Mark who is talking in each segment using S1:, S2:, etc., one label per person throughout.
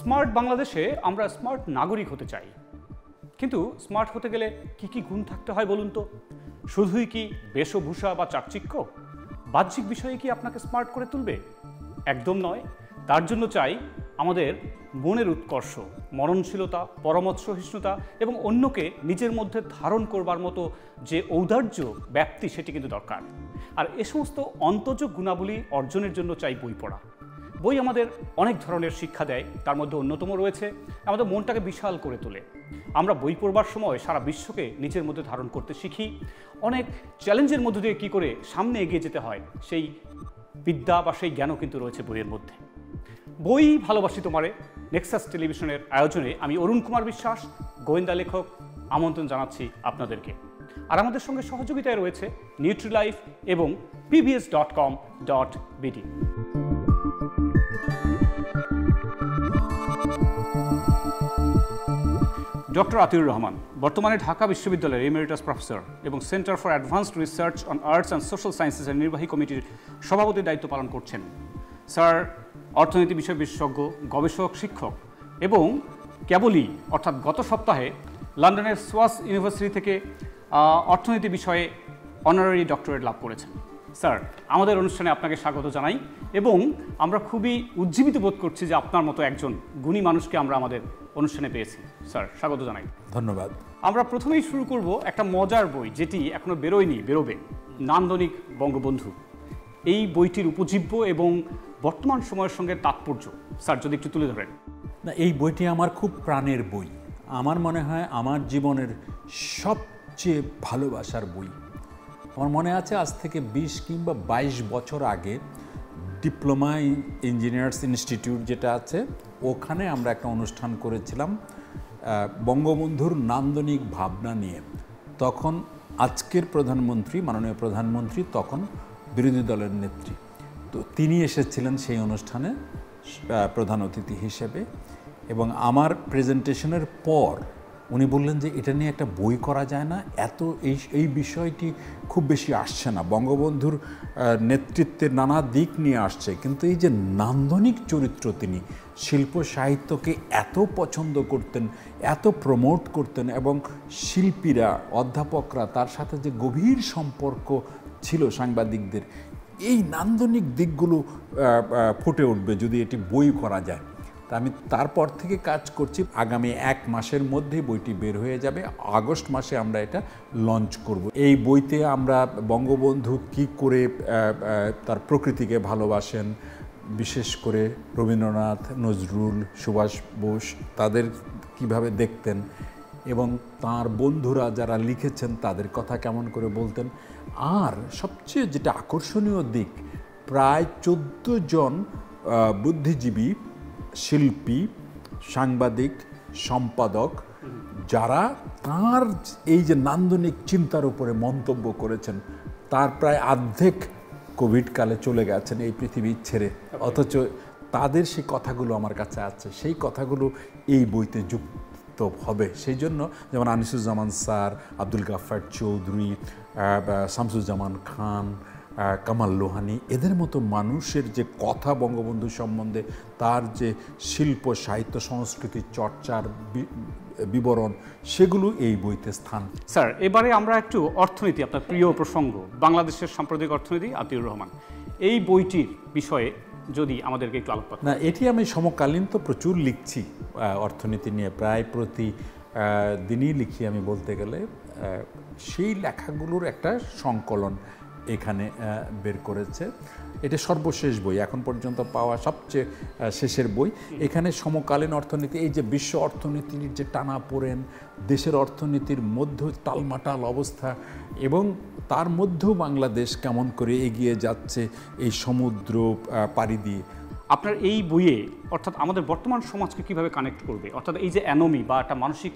S1: Smart বাংলাদেশে আমরা smart নাগরিক হতে চাই, কিন্তু স্মার্ট হতে গেলে কি কি গুণ থাকতে হয় বলুন তো? শুধুই কি বেশভূষা বা চাকচিক্য, বাহ্যিক বিষয়ে কি আপনাকে স্মার্ট করে তুলবে? একদম নয়। তার জন্য চাই আমাদের মনের উৎকর্ষ, মননশীলতা, পরমত সহিষ্ণুতা এবং অন্যকে নিজের মধ্যে ধারণ করবার মতো যে ঔদার্য ব্যাপ্তি, সেটি কিন্তু দরকার। আর এ সমস্ত অন্তজ গুণাবলী অর্জনের জন্য চাই বই পড়া। বই আমাদের অনেক ধরনের শিক্ষা দেয়, তার মধ্যে অন্যতম রয়েছে আমাদের মনটাকে বিশাল করে তোলে। আমরা বই পড়বার সময় সারা বিশ্বকে নিজের মধ্যে ধারণ করতে শিখি। অনেক চ্যালেঞ্জের মধ্যে দিয়ে কী করে সামনে এগিয়ে যেতে হয়, সেই বিদ্যা বা সেই জ্ঞানও কিন্তু রয়েছে বইয়ের মধ্যে। বই ভালোবাসি তোমারে নেক্সাস টেলিভিশনের আয়োজনে আমি অরুণ কুমার বিশ্বাস, গোয়েন্দা লেখক, আমন্ত্রণ জানাচ্ছি আপনাদেরকে। আর আমাদের সঙ্গে সহযোগিতায় রয়েছে নিউট্রিলাইফ এবং pbs.com.bd। ডক্টর আতিউর রহমান বর্তমানে ঢাকা বিশ্ববিদ্যালয়ের এমেরিটাস প্রফেসর এবং centre for advanced research on arts and social সায়েন্সেসের নির্বাহী কমিটির সভাপতির দায়িত্ব পালন করছেন। স্যার অর্থনীতি বিষয় বিশেষজ্ঞ, গবেষক, শিক্ষক এবং কেবলই অর্থাৎ গত সপ্তাহে লন্ডনের সোয়াস ইউনিভার্সিটি থেকে অর্থনীতি বিষয়ে অনারারি ডক্টরেট লাভ করেছেন। স্যার, আমাদের অনুষ্ঠানে আপনাকে স্বাগত জানাই এবং আমরা খুবই উজ্জীবিত বোধ করছি যে আপনার মতো একজন গুণী মানুষকে আমরা আমাদের অনুষ্ঠানে পেয়েছি। স্যার, স্বাগত জানাই।
S2: ধন্যবাদ।
S1: আমরা প্রথমেই শুরু করব একটা মজার বই, যেটি এখনো বেরোবে, নান্দনিক বঙ্গবন্ধু। এই বইটির উপজীব্য এবং বর্তমান সময়ের সঙ্গে তাৎপর্য স্যার যদি একটু তুলে ধরেন।
S2: না, এই বইটি আমার খুব প্রাণের বই। আমার মনে হয় আমার জীবনের সবচেয়ে ভালোবাসার বই। আমার মনে আছে আজ থেকে 20 কিংবা 22 বছর আগে ডিপ্লোমা ইঞ্জিনিয়ার্স ইনস্টিটিউট যেটা আছে, ওখানে আমরা একটা অনুষ্ঠান করেছিলাম বঙ্গবন্ধুর নান্দনিক ভাবনা নিয়ে। তখন আজকের প্রধানমন্ত্রী, মাননীয় প্রধানমন্ত্রী, তখন বিরোধী দলের নেত্রী, তো তিনি এসেছিলেন সেই অনুষ্ঠানে প্রধান অতিথি হিসেবে। এবং আমার প্রেজেন্টেশনের পর উনি বললেন যে এটা নিয়ে একটা বই করা যায় না, এই বিষয়টি খুব বেশি আসছে না, বঙ্গবন্ধুর নেতৃত্বের নানা দিক নিয়ে আসছে, কিন্তু এই যে নান্দনিক চরিত্র, তিনি শিল্প সাহিত্যকে এত পছন্দ করতেন, এত প্রমোট করতেন, এবং শিল্পীরা, অধ্যাপকরা, তার সাথে যে গভীর সম্পর্ক ছিল সাংবাদিকদের, এই নান্দনিক দিকগুলো ফুটে উঠবে যদি এটি বই করা যায়। তা আমি তারপর থেকে কাজ করছি। আগামী 1 মাসের মধ্যে বইটি বের হয়ে যাবে। আগস্ট মাসে আমরা এটা লঞ্চ করব। এই বইতে আমরা বঙ্গবন্ধু কি করে তার প্রকৃতিকে ভালোবাসেন, বিশেষ করে রবীন্দ্রনাথ, নজরুল, সুভাষ বোস তাদের কিভাবে দেখতেন, এবং তার বন্ধুরা যারা লিখেছেন তাদের কথা কেমন করে বলতেন। আর সবচেয়ে যেটা আকর্ষণীয় দিক, প্রায় 14 জন বুদ্ধিজীবী, শিল্পী, সাংবাদিক, সম্পাদক, যারা তার এই যে নান্দনিক চিন্তার উপরে মন্তব্য করেছেন, তার প্রায় অর্ধেক কোভিডকালে চলে গেছেন এই পৃথিবী ছেড়ে, অথচ তাদের সেই কথাগুলো আমার কাছে আছে। সেই কথাগুলো এই বইতে যুক্ত হবে। সেই জন্য যেমন আনিসুজ্জামান স্যার, আব্দুল গাফফার চৌধুরী, শামসুজ্জামান খান, কামাল লোহানী, এদের মতো মানুষের যে কথা বঙ্গবন্ধু সম্বন্ধে, তার যে শিল্প সাহিত্য সংস্কৃতি চর্চার বিবরণ, সেগুলো এই বইতে স্থান।
S1: স্যার, এবারে আমরা একটু অর্থনীতি, আপনার প্রিয় প্রসঙ্গ, বাংলাদেশের সাম্প্রতিক অর্থনীতি, আতিউর রহমান, এই বইটির বিষয়ে যদি আমাদেরকে একটু আলোকপাত।
S2: না, এটি আমি সমকালীন তো প্রচুর লিখছি অর্থনীতি নিয়ে, প্রায় প্রতি দিনই লিখি আমি বলতে গেলে। সেই লেখাগুলোর একটা সংকলন এখানে বের করেছে। এটা সর্বশেষ বই, এখন পর্যন্ত পাওয়া সবচেয়ে শেষের বই। এখানে সমকালীন অর্থনীতি, এই যে বিশ্ব অর্থনীতির যে টানাপোড়েন, দেশের অর্থনীতির মধ্যে টালমাটাল অবস্থা, এবং তার মধ্যেও বাংলাদেশ কেমন করে এগিয়ে যাচ্ছে এই সমুদ্র পাড়ি দিয়ে।
S1: আপনার এই বইয়ে অর্থাৎ আমাদের বর্তমান সমাজকে কিভাবে কানেক্ট করবে, অর্থাৎ এই যে অ্যানোমি বা একটা মানসিক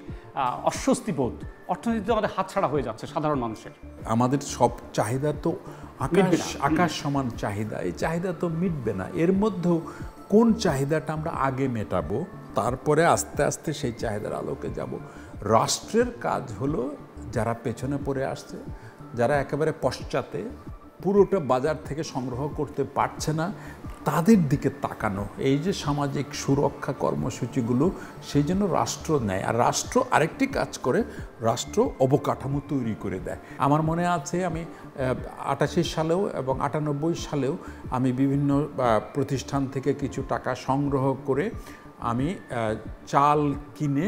S1: অস্বস্তিবোধ, অর্থনীতিতে আমাদের হাতছাড়া হয়ে যাচ্ছে সাধারণ মানুষের।
S2: আমাদের সব চাহিদা তো আকাশ সমান চাহিদা, এই চাহিদা তো মিটবে না। এর মধ্যেও কোন চাহিদাটা আমরা আগে মেটাবো, তারপরে আস্তে আস্তে সেই চাহিদার আলোকে যাব। রাষ্ট্রের কাজ হলো যারা পেছনে পড়ে আসছে, যারা একেবারে পশ্চাতে, পুরোটা বাজার থেকে সংগ্রহ করতে পারছে না, তাদের দিকে তাকানো, এই যে সামাজিক সুরক্ষা কর্মসূচিগুলো, সেই জন্য রাষ্ট্র নেয়। আর রাষ্ট্র আরেকটি কাজ করে, রাষ্ট্র অবকাঠামো তৈরি করে দেয়। আমার মনে আছে আমি 88 সালেও এবং 98 সালেও আমি বিভিন্ন প্রতিষ্ঠান থেকে কিছু টাকা সংগ্রহ করে আমি চাল কিনে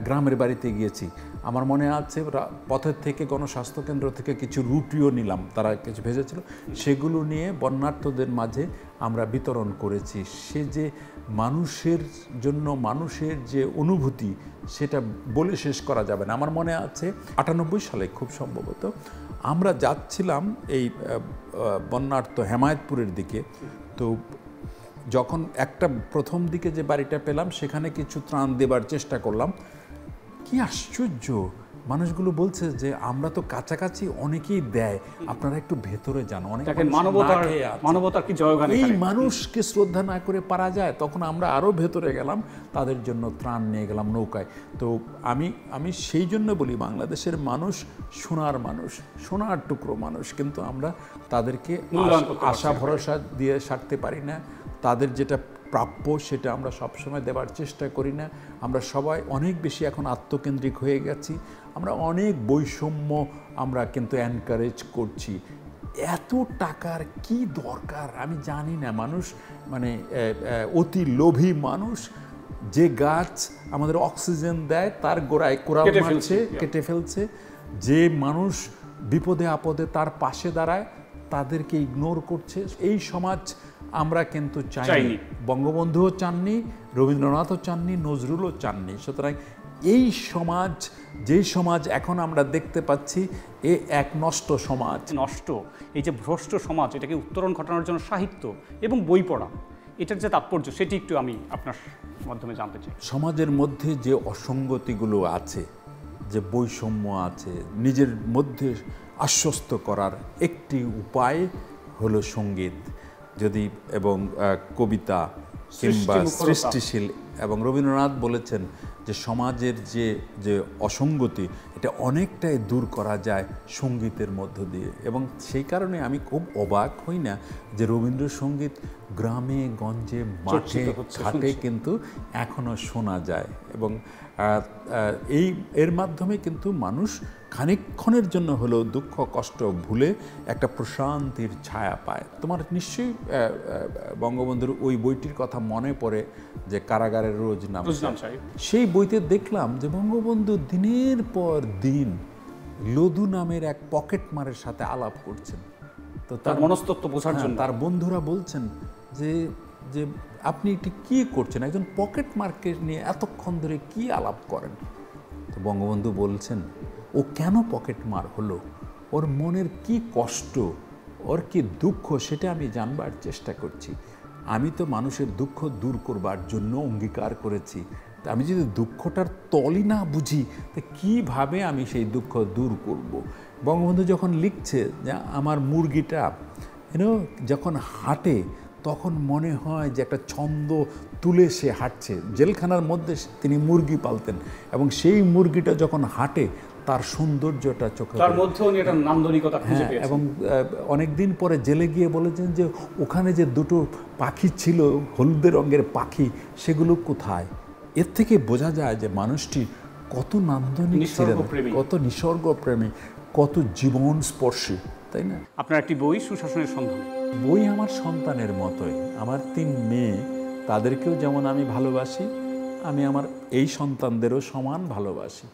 S2: গ্রামের বাড়িতে গিয়েছি। আমার মনে আছে পথের থেকে গণস্বাস্থ্য কেন্দ্র থেকে কিছু রুটিও নিলাম, তারা কিছু ভেজেছিল, সেগুলো নিয়ে বন্যার্তদের মাঝে আমরা বিতরণ করেছি। সে যে মানুষের জন্য মানুষের যে অনুভূতি, সেটা বলে শেষ করা যাবে না। আমার মনে আছে 98 সালে খুব সম্ভবত আমরা যাচ্ছিলাম এই বন্যার্ত হেমায়েতপুরের দিকে। তো যখন একটা প্রথম দিকে যে বাড়িটা পেলাম, সেখানে কিছু ত্রাণ দেবার চেষ্টা করলাম। কি আশ্চর্য, মানুষগুলো বলছে যে আমরা তো কাছাকাছি, অনেকেই দেয়, আপনারা একটু ভেতরে যান। অনেক
S1: মানবতার কি জয়গান।
S2: এই মানুষকে শ্রদ্ধা না করে পারা যায়? তখন আমরা আরও ভেতরে গেলাম, তাদের জন্য ত্রাণ নিয়ে গেলাম নৌকায়। তো আমি সেই জন্য বলি, বাংলাদেশের মানুষ সোনার মানুষ, সোনার টুকরো মানুষ, কিন্তু আমরা তাদেরকে আশা ভরসা দিয়ে সারতে পারি না। তাদের যেটা প্রাপ্য সেটা আমরা সবসময় দেবার চেষ্টা করি না। আমরা সবাই অনেক বেশি এখন আত্মকেন্দ্রিক হয়ে গেছি। আমরা অনেক বৈষম্য আমরা কিন্তু এনকারেজ করছি। এত টাকার কি দরকার আমি জানি না। মানুষ মানে অতি লোভী মানুষ। যে গাছ আমাদের অক্সিজেন দেয় তার গোড়ায় কোড়াল মারছে, কেটে ফেলছে। যে মানুষ বিপদে আপদে তার পাশে দাঁড়ায় তাদেরকে ইগনোর করছে। এই সমাজ আমরা কিন্তু চাইনি। বঙ্গবন্ধুও চাননি, রবীন্দ্রনাথও চাননি, নজরুলও চাননি। সুতরাং এই সমাজ, যেই সমাজ এখন আমরা দেখতে পাচ্ছি, এ এক নষ্ট সমাজ।
S1: নষ্ট, এই যে ভ্রষ্ট সমাজ, এটাকে উত্তরণ ঘটানোর জন্য সাহিত্য এবং বই পড়া, এটার যে তাৎপর্য, সেটি একটু আমি আপনার মাধ্যমে জানতে চাই।
S2: সমাজের মধ্যে যে অসঙ্গতিগুলো আছে, যে বৈষম্য আছে, নিজের মধ্যে আশ্বস্ত করার একটি উপায় হলো সঙ্গীত যদি এবং কবিতা কিংবা সৃষ্টিশীল। এবং রবীন্দ্রনাথ বলেছেন যে সমাজের যে অসঙ্গতি, এটা অনেকটাই দূর করা যায় সঙ্গীতের মধ্য দিয়ে। এবং সেই কারণে আমি খুব অবাক হই না যে রবীন্দ্রসঙ্গীত গ্রামে গঞ্জে মাঠে ঘাটে কিন্তু এখনও শোনা যায়। এবং এর মাধ্যমে কিন্তু মানুষ খানিকক্ষণের জন্য হলেও দুঃখ কষ্ট ভুলে একটা প্রশান্তির ছায়া পায়। তোমার নিশ্চয়ই বঙ্গবন্ধুর ওই বইটির কথা মনে পড়ে যে কারাগারের রোজ নাম। সেই বইতে দেখলাম যে বঙ্গবন্ধু দিনের পর দিন লদু নামের এক পকেট মারের সাথে আলাপ করছেন। তো তার
S1: মনস্তত্ত্ব বোঝার জন্য
S2: তার বন্ধুরা বলছেন যে যে আপনি এটি কী করছেন, একজন পকেট মার্কে নিয়ে এতক্ষণ ধরে কি আলাপ করেন? তো বঙ্গবন্ধু বলছেন, ও কেন পকেট মার হলো, ওর মনের কি কষ্ট, ওর কি দুঃখ, সেটা আমি জানবার চেষ্টা করছি। আমি তো মানুষের দুঃখ দূর করবার জন্য অঙ্গীকার করেছি। আমি যদি দুঃখটার তলই না বুঝি, তো কীভাবে আমি সেই দুঃখ দূর করব? বঙ্গবন্ধু যখন লিখছে যে আমার মুরগিটা যখন হাঁটে, তখন মনে হয় যে একটা ছন্দ তুলে সে হাঁটছে। জেলখানার মধ্যে তিনি মুরগি পালতেন এবং সেই মুরগিটা যখন হাঁটে তার সৌন্দর্যটা চোখে,
S1: তার মধ্যে উনি একটা নান্দনিকতা খুঁজে পেয়েছেন।
S2: এবং অনেক দিন পরে জেলে গিয়ে বলেছেন যে ওখানে যে দুটো পাখি ছিল, হলদে রঙের পাখি, সেগুলো কোথায়? এর থেকে বোঝা যায় যে মানুষটি কত নান্দনিক ছিলেন, কত নিসর্গপ্রেমী, কত জীবন স্পর্শী, তাই না?
S1: আপনার একটি বই সুশাসনের সন্ধান।
S2: বই আমার সন্তানের মতোই। আমার 3 মেয়ে, তাদেরকেও যেমন আমি ভালোবাসি, আমি আমার এই সন্তানদেরও সমান ভালোবাসি।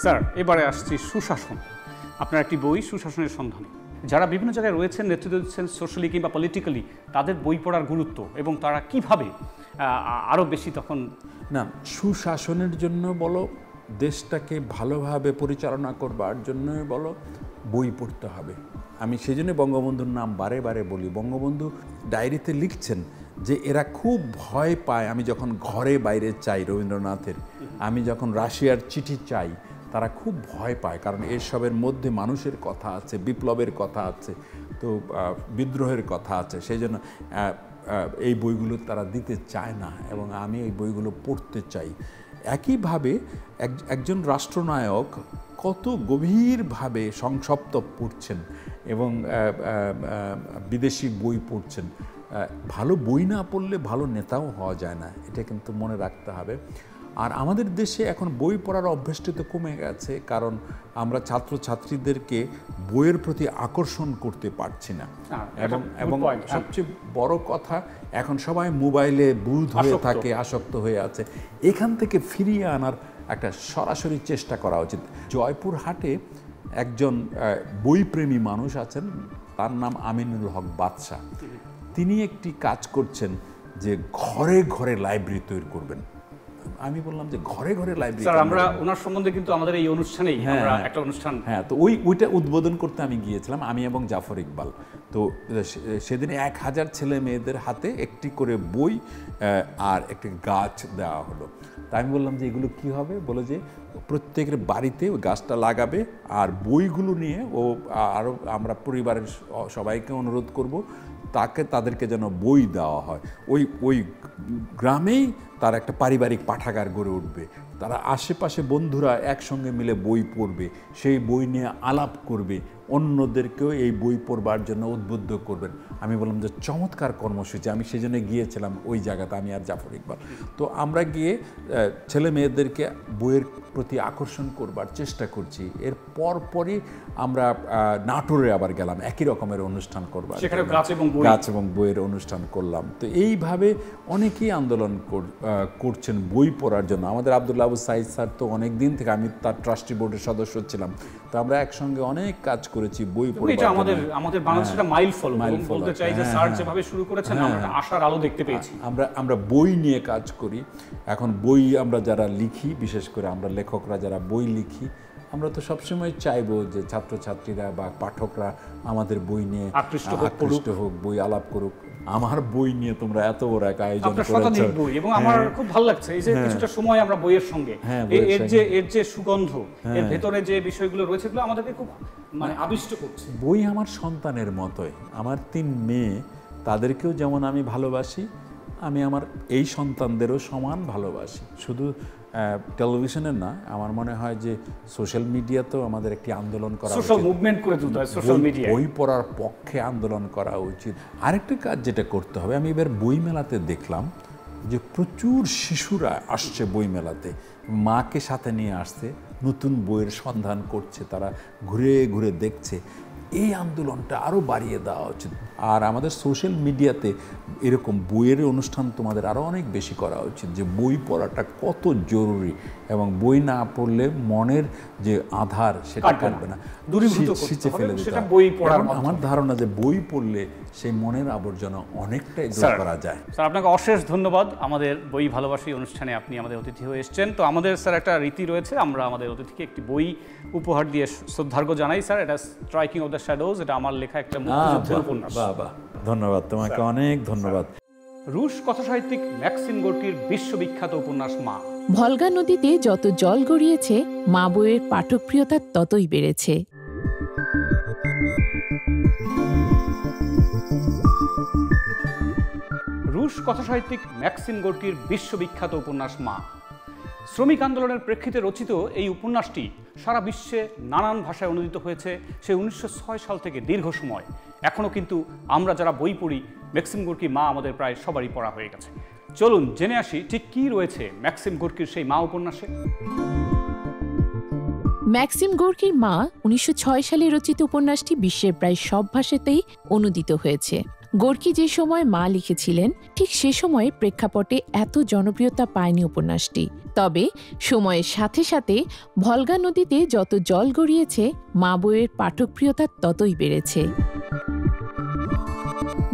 S1: স্যার, এবারে আসছি সুশাসন। আপনার একটি বই সুশাসনের সন্ধান। যারা বিভিন্ন জায়গায় রয়েছেন, নেতৃত্ব দিচ্ছেন সোশ্যালি কিংবা পলিটিক্যালি, তাদের বই পড়ার গুরুত্ব এবং তারা কিভাবে আরও বেশি তখন
S2: না সুশাসনের জন্য বলো, দেশটাকে ভালোভাবে পরিচালনা করবার জন্যই বলো, বই পড়তে হবে। আমি সেই জন্য বঙ্গবন্ধুর নাম বারে বারে বলি। বঙ্গবন্ধু ডায়েরিতে লিখছেন যে এরা খুব ভয় পায় আমি যখন ঘরে বাইরে চাই রবীন্দ্রনাথের, আমি যখন রাশিয়ার চিঠি চাই, তারা খুব ভয় পায়, কারণ এসবের মধ্যে মানুষের কথা আছে, বিপ্লবের কথা আছে, তো বিদ্রোহের কথা আছে। সেই জন্য এই বইগুলো তারা দিতে চায় না এবং আমি এই বইগুলো পড়তে চাই। একইভাবে একজন রাষ্ট্রনায়ক কত গভীরভাবে সংসপ্ত পড়ছেন এবং বিদেশি বই পড়ছেন। ভালো বই না পড়লে ভালো নেতাও হওয়া যায় না, এটা কিন্তু মনে রাখতে হবে। আর আমাদের দেশে এখন বই পড়ার অভ্যাসটা তো কমে গেছে, কারণ আমরা ছাত্রছাত্রীদেরকে বইয়ের প্রতি আকর্ষণ করতে পারছি না। এবং সবচেয়ে বড় কথা, এখন সবাই মোবাইলে বুঁদ হয়ে থাকে, আসক্ত হয়ে আছে। এখান থেকে ফিরিয়ে আনার একটা সরাসরি চেষ্টা করা উচিত। জয়পুরহাটে একজন বইপ্রেমী মানুষ আছেন, তার নাম আমিনুল হক বাদশা। তিনি একটি কাজ করছেন যে ঘরে ঘরে লাইব্রেরি তৈরি করবেন। আমি বললাম যে ঘরে ঘরে লাইব্রেরি,
S1: স্যার আমরা ওনার সম্বন্ধে কিন্তু আমাদের এই অনুষ্ঠানেই আমরা একটা অনুষ্ঠান,
S2: তো ওইটা উদ্বোধন করতে আমি গিয়েছিলাম, আমি এবং জাফর ইকবাল। তো সেদিন 1000 ছেলে মেয়েদের হাতে একটি করে বই আর একটি গাছ দেওয়া হলো। তা আমি বললাম যে এগুলো কি হবে, বলে যে প্রত্যেকের বাড়িতে ওই গাছটা লাগাবে আর বইগুলো নিয়ে আরও আমরা পরিবারের সবাইকে অনুরোধ করব তাদেরকে যেন বই দেওয়া হয়। ওই গ্রামেই তার একটা পারিবারিক পাঠাগার গড়ে উঠবে, তারা আশেপাশে বন্ধুরা একসঙ্গে মিলে বই পড়বে, সেই বই নিয়ে আলাপ করবে, অন্যদেরকেও এই বই পড়বার জন্য উদ্বুদ্ধ করবেন। আমি বললাম যে চমৎকার কর্মসূচি, আমি সেই জন্য গিয়েছিলাম ওই জায়গাতে, আমি আর জাফর ইকবাল। তো আমরা গিয়ে ছেলে মেয়েদেরকে বইয়ের প্রতি আকর্ষণ করবার চেষ্টা করছি। এর পরপরই আমরা নাটোরে আবার গেলাম একই রকমের অনুষ্ঠান করবার, গাছ এবং বইয়ের অনুষ্ঠান করলাম। তো এইভাবে অনেকেই আন্দোলন করছেন বই পড়ার জন্য। আমাদের আব্দুল্লাহ আবু সাইদ স্যার তো অনেক দিন থেকে, আমি তার ট্রাস্টি বোর্ডের সদস্য ছিলাম, তো আমরা একসঙ্গে অনেক কাজ করেছি বই পড়ার।
S1: এটা আমাদের বাংলাদেশে মাইলফলক বলতে চাই যে স্যার যেভাবে শুরু করেছেন আমরা আশার আলো দেখতে পেয়েছি।
S2: আমরা বই নিয়ে কাজ করি। এখন বই আমরা যারা লিখি, বিশেষ করে আমরা লেখকরা যারা বই লিখি, আমরা তো সবসময় চাইবো যে ছাত্রছাত্রীরা বা পাঠকরা আমাদের বই নিয়ে আকৃষ্ট হোক, বই আলাপ করুক। আমার বই নিয়ে তোমরা এত বড় এক আয়োজন করেছো,
S1: এবং আমার খুব ভালো লাগছে এই যে কিছুটা সময় আমরা বইয়ের সঙ্গে এর যে সুগন্ধ, এর ভেতরে যে বিষয়গুলো রয়েছে এগুলো আমাদেরকে খুব আবিষ্ট করছে।
S2: বই আমার সন্তানের মতোই, আমার 3 মেয়ে, তাদেরকেও যেমন আমি ভালোবাসি, আমি আমার এই সন্তানদেরও সমান ভালোবাসি। শুধু টেলিভিশনের না, আমার মনে হয় যে সোশ্যাল মিডিয়াতেও আমাদের একটি আন্দোলন করা উচিত,
S1: সোশ্যাল মুভমেন্ট করে তুলতে হয় সোশ্যাল মিডিয়ায়,
S2: বই পড়ার পক্ষে আন্দোলন করা উচিত। আরেকটা কাজ যেটা করতে হবে, আমি এবার বই মেলাতে দেখলাম যে প্রচুর শিশুরা আসছে বই মেলাতে, মাকে সাথে নিয়ে আসছে, নতুন বইয়ের সন্ধান করছে, তারা ঘুরে ঘুরে দেখছে। এই আন্দোলনটা আরও বাড়িয়ে দেওয়া উচিত। আর আমাদের সোশ্যাল মিডিয়াতে এরকম বইয়ের অনুষ্ঠান তোমাদের আরও অনেক বেশি করা উচিত, যে বই পড়াটা কত জরুরি, এবং বই না পড়লে মনের যে আধার সেটা কাটবে না, সিঁচে ফেলে দিতে হবে। আমার ধারণা যে বই পড়লে সেই মনের আবর্জনা অনেকটাই দূর করা যায়।
S1: স্যার আপনাকে অশেষ ধন্যবাদ, আমাদের বই ভালোবাসি অনুষ্ঠানে আপনি আমাদের অতিথি হয়ে এসেছেন। তো আমাদের স্যার একটা রীতি রয়েছে, আমরা আমাদের অতিথিকে একটি বই উপহার দিয়ে শ্রদ্ধার্ঘ্য জানাই। স্যার, এটা স্ট্রাইকিং অফ দ্য শ্যাডোজ, এটা আমার লেখা একটা মুক্তিযুদ্ধের উপন্যাস।
S2: ধন্যবাদ তোমাকে, অনেক ধন্যবাদ।
S1: রুশ কথাসাহিত্যিক ম্যাক্সিম গোর্কির বিশ্ববিখ্যাত উপন্যাস মা।
S3: ভলগা নদীতে যত জল গড়িয়েছে, মা বইয়ের পাঠকপ্রিয়তা ততই বেড়েছে।
S1: রুশ কথাসাহিত্যিক ম্যাক্সিম গোর্কির বিশ্ববিখ্যাত উপন্যাস মা। শ্রমিক আন্দোলনের প্রেক্ষিতে রচিত এই উপন্যাসটি সারা বিশ্বে নানান ভাষায় অনুদিত হয়েছে সেই 1906 সাল থেকে দীর্ঘ সময়। এখনও কিন্তু আমরা যারা বই পড়ি, ম্যাক্সিম গোর্কি মা আমাদের প্রায় সবারই পড়া হয়ে গেছে। চলুন জেনে আসি ঠিক কী রয়েছে ম্যাক্সিম গোর্কির সেই মা উপন্যাসে।
S3: ম্যাক্সিম গোর্কির মা 1906 সালে রচিত উপন্যাসটি বিশ্বের প্রায় সব ভাষাতেই অনুদিত হয়েছে। গোর্কি যে সময় মা লিখেছিলেন, ঠিক সে সময়ে প্রেক্ষাপটে এত জনপ্রিয়তা পায়নি উপন্যাসটি। তবে সময়ের সাথে সাথে ভলগা নদীতে যত জল গড়িয়েছে, মা বইয়ের পাঠকপ্রিয়তা ততই বেড়েছে।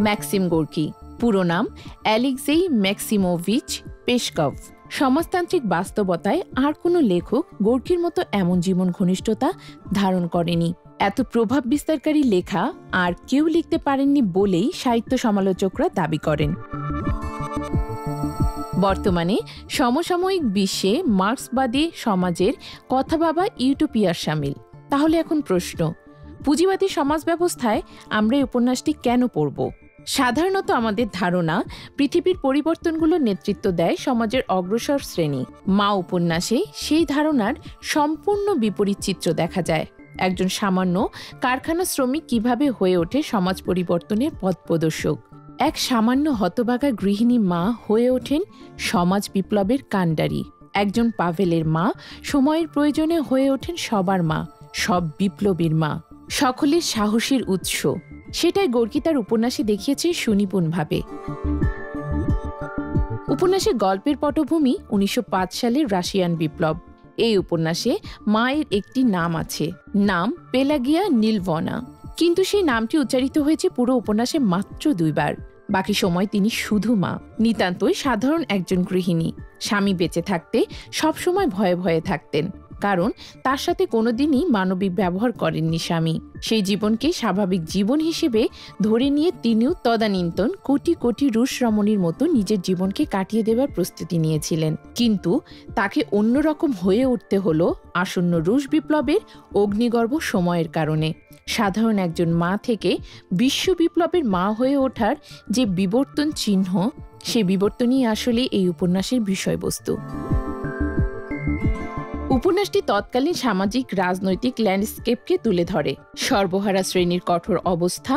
S3: ম্যাক্সিম গোর্কি, পুরো নাম অ্যালেক্সেই ম্যাক্সিমোভিচ পেশকভ। সমাজতান্ত্রিক বাস্তবতায় আর কোনো লেখক গোর্কির মতো এমন জীবন ঘনিষ্ঠতা ধারণ করেনি। এত প্রভাব বিস্তারকারী লেখা আর কেউ লিখতে পারেননি বলেই সাহিত্য সমালোচকরা দাবি করেন। বর্তমানে সমসাময়িক বিশ্বে মার্ক্সবাদী সমাজের কথা ভাবা ইউটোপিয়ার শামিল। তাহলে এখন প্রশ্ন, পুঁজিবাদী সমাজ ব্যবস্থায় আমরা এই উপন্যাসটি কেন পড়ব? সাধারণত আমাদের ধারণা পৃথিবীর পরিবর্তনগুলোর নেতৃত্ব দেয় সমাজের অগ্রসর শ্রেণী। মা উপন্যাসে সেই ধারণার সম্পূর্ণ বিপরীত চিত্র দেখা যায়। একজন সামান্য কারখানা শ্রমিক কিভাবে হয়ে ওঠে সমাজ পরিবর্তনের পথপ্রদর্শক। এক সামান্য হতভাগা গৃহিণী মা হয়ে ওঠেন সমাজ বিপ্লবের কাণ্ডারি। একজন পাভেলের মা সময়ের প্রয়োজনে হয়ে ওঠেন সবার মা, সব বিপ্লবীর মা, সকলের সাহসীর উৎস। সেটাই গোর্কি তার উপন্যাসে দেখিয়েছে সুনিপুণভাবে। উপন্যাসের গল্পের পটভূমি 1905 সালের রাশিয়ান বিপ্লব। এই উপন্যাসে মায়ের একটি নাম আছে, নাম পেলাগিয়া নিলভনা, কিন্তু সেই নামটি উচ্চারিত হয়েছে পুরো উপন্যাসে মাত্র 2 বার। বাকি সময় তিনি শুধু মা, নিতান্তই সাধারণ একজন গৃহিণী। স্বামী বেঁচে থাকতে সবসময় ভয়ে ভয়ে থাকতেন, কারণ তার সাথে কোনোদিনই মানবিক ব্যবহার করেননি স্বামী। সেই জীবনকে স্বাভাবিক জীবন হিসেবে ধরে নিয়ে তিনিও তদানীন্তন কোটি কোটি রুশ রমণীর মতো নিজের জীবনকে কাটিয়ে দেবার প্রস্তুতি নিয়েছিলেন। কিন্তু তাকে অন্যরকম হয়ে উঠতে হলো আসন্ন রুশ বিপ্লবের অগ্নিগর্ভ সময়ের কারণে। সাধারণ একজন মা থেকে বিশ্ব বিপ্লবের মা হয়ে ওঠার যে বিবর্তন চিহ্ন, সে বিবর্তনই আসলে এই উপন্যাসের বিষয়বস্তু। উপন্যাসটি তৎকালীন সামাজিক রাজনৈতিক ল্যান্ডস্কেপকে তুলে ধরে। সর্বহারা শ্রেণীর কঠোর অবস্থা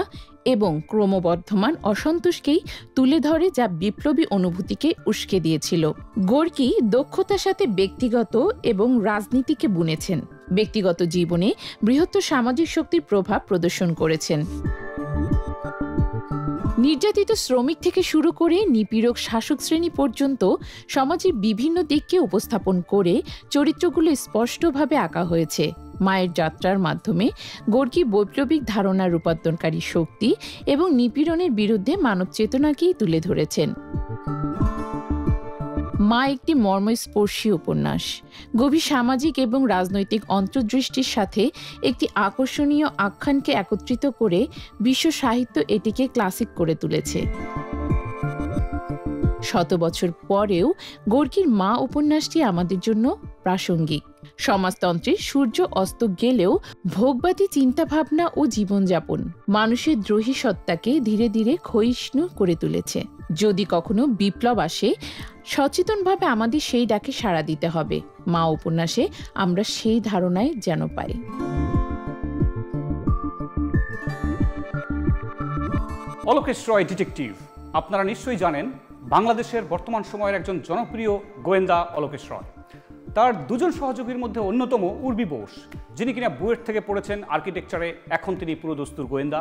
S3: এবং ক্রমবর্ধমান অসন্তোষকেই তুলে ধরে, যা বিপ্লবী অনুভূতিকে উস্কে দিয়েছিল। গোর্কি দক্ষতার সাথে ব্যক্তিগত এবং রাজনীতিকে বুনেছেন, ব্যক্তিগত জীবনে বৃহত্তর সামাজিক শক্তির প্রভাব প্রদর্শন করেছেন। নির্যাতিত শ্রমিক থেকে শুরু করে নিপীড়ক শাসক শ্রেণী পর্যন্ত সমাজের বিভিন্ন দিককে উপস্থাপন করে চরিত্রগুলো স্পষ্টভাবে আঁকা হয়েছে। মায়ের যাত্রার মাধ্যমে গোর্কি বৈপ্লবিক ধারণার রূপান্তরকারী শক্তি এবং নিপীড়নের বিরুদ্ধে মানব চেতনাকেই তুলে ধরেছেন। মা একটি মর্মস্পর্শী উপন্যাস, গভীর সামাজিক এবং রাজনৈতিক অন্তর্দৃষ্টির সাথে একটি আকর্ষণীয় আখ্যানকে একত্রিত করে বিশ্ব সাহিত্য এটিকে ক্লাসিক করে তুলেছে। 100 বছর পরেও গোর্কির মা উপন্যাসটি আমাদের জন্য প্রাসঙ্গিক। সমাজতন্ত্রের সূর্য অস্ত গেলেও ভোগবাদী চিন্তাভাবনা ও জীবনযাপন মানুষের দ্রোহী সত্তাকে ধীরে ধীরে ক্ষয়িষ্ণু করে তুলেছে। যদি কখনো বিপ্লব আসে, সচেতনভাবে আমাদের সেই ডাকে সাড়া দিতে হবে। মা উপন্যাসে আমরা সেই ধারণায় যেন পাই।
S1: অলোকেশ রয় ডিটেকটিভ, আপনারা নিশ্চয়ই জানেন বাংলাদেশের বর্তমান সময়ের একজন জনপ্রিয় গোয়েন্দা অলোকেশ রয়। তার 2জন সহযোগীর মধ্যে অন্যতম উর্বি বোস, যিনি কিনা বুয়েট থেকে পড়েছেন আর্কিটেকচারে, এখন তিনি পুরোদস্তুর গোয়েন্দা।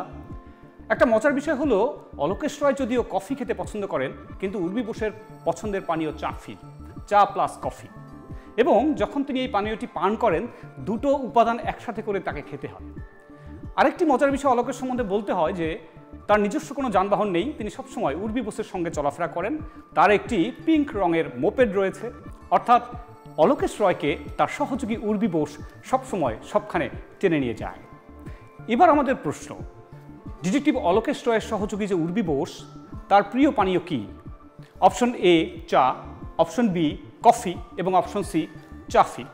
S1: একটা মজার বিষয় হলো, অলোকেশ রয় যদিও কফি খেতে পছন্দ করেন, কিন্তু উর্বি বোসের পছন্দের পানীয় চা প্লাস কফি। এবং যখন তিনি এই পানীয়টি পান করেন, 2টো উপাদান একসাথে করে তাকে খেতে হয়। আরেকটি মজার বিষয় অলোকেশ সম্বন্ধে বলতে হয় যে তার নিজস্ব কোনো যানবাহন নেই, তিনি সবসময় উর্বি বোসের সঙ্গে চলাফেরা করেন। তার একটি পিঙ্ক রঙের মোপেড রয়েছে, অর্থাৎ অলোকেশ রয়কে তার সহযোগী উর্বি বোস সবসময় সবখানে টেনে নিয়ে যায়। এবার আমাদের প্রশ্ন, ডিটেকটিভ অলোকেশ রয়ের সহযোগী যে উর্বি বোস, তার প্রিয় পানীয় কি? অপশন এ চা, অপশন বি কফি এবং অপশন সি চাফি।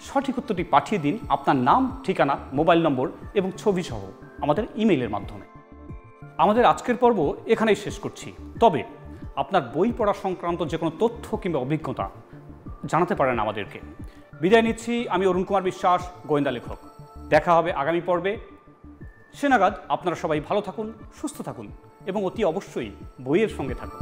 S1: সঠিক উত্তরটি পাঠিয়ে দিন আপনার নাম, ঠিকানা, মোবাইল নম্বর এবং ছবি সহ আমাদের ইমেইলের মাধ্যমে। আমাদের আজকের পর্ব এখানেই শেষ করছি। তবে আপনার বই পড়া সংক্রান্ত যে কোনো তথ্য কিংবা অভিজ্ঞতা জানাতে পারেন আমাদেরকে। বিদায় নিচ্ছি, আমি অরুণ কুমার বিশ্বাস, গোয়েন্দা লেখক। দেখা হবে আগামী পর্বে। সে নাগাদ আপনারা সবাই ভালো থাকুন, সুস্থ থাকুন এবং অতি অবশ্যই বইয়ের সঙ্গে থাকুন।